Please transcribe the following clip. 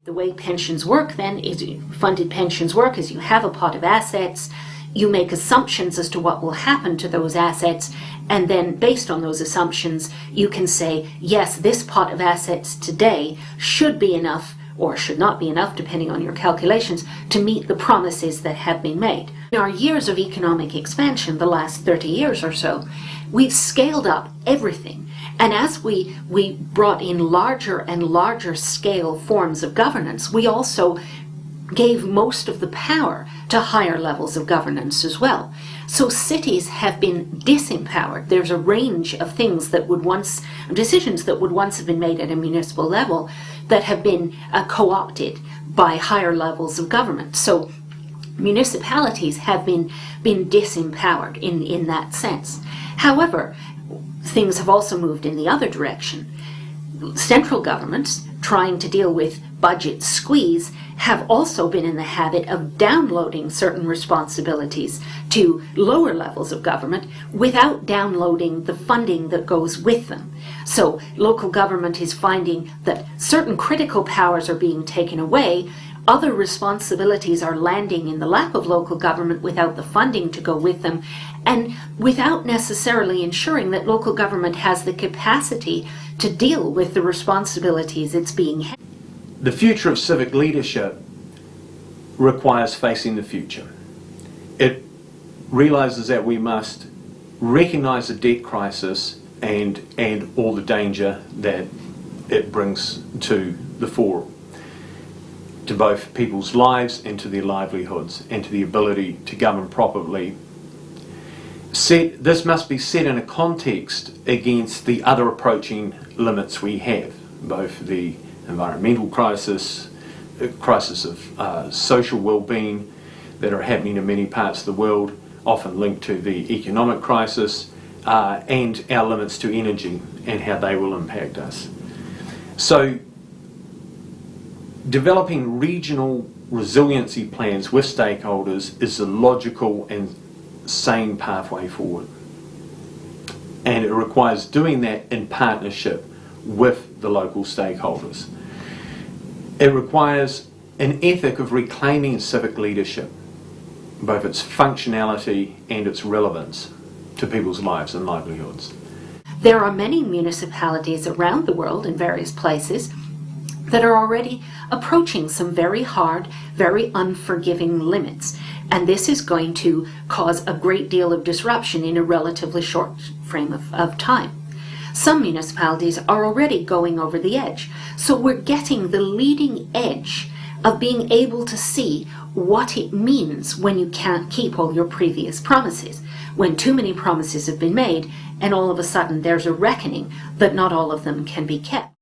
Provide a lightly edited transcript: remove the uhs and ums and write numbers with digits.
The way pensions work then is funded pensions work is you have a pot of assets, you make assumptions as to what will happen to those assets, and then based on those assumptions you can say, yes, this pot of assets today should be enough or should not be enough, depending on your calculations, to meet the promises that have been made. In our years of economic expansion, the last 30 years or so, we've scaled up everything. And as we brought in larger and larger scale forms of governance, we also gave most of the power to higher levels of governance as well. So cities have been disempowered. There's a range of things that would once, decisions that would once have been made at a municipal level that have been co-opted by higher levels of government. So municipalities have been disempowered in that sense. However, things have also moved in the other direction. Central governments, trying to deal with budget squeeze, have also been in the habit of downloading certain responsibilities to lower levels of government without downloading the funding that goes with them. So local government is finding that certain critical powers are being taken away, other responsibilities are landing in the lap of local government without the funding to go with them, and without necessarily ensuring that local government has the capacity to deal with the responsibilities it's being had. The future of civic leadership requires facing the future. It realizes that we must recognize the debt crisis and all the danger that it brings to the fore, to both people's lives and to their livelihoods and to the ability to govern properly. This must be set in a context against the other approaching limits we have, both the environmental crisis, a crisis of social well-being that are happening in many parts of the world, often linked to the economic crisis, and our limits to energy and how they will impact us. So developing regional resiliency plans with stakeholders is the logical and sane pathway forward. And it requires doing that in partnership with the local stakeholders. It requires an ethic of reclaiming civic leadership, both its functionality and its relevance to people's lives and livelihoods. There are many municipalities around the world in various places that are already approaching some very hard, very unforgiving limits. And this is going to cause a great deal of disruption in a relatively short frame of time. Some municipalities are already going over the edge. So we're getting the leading edge of being able to see what it means when you can't keep all your previous promises, when too many promises have been made and all of a sudden there's a reckoning that not all of them can be kept.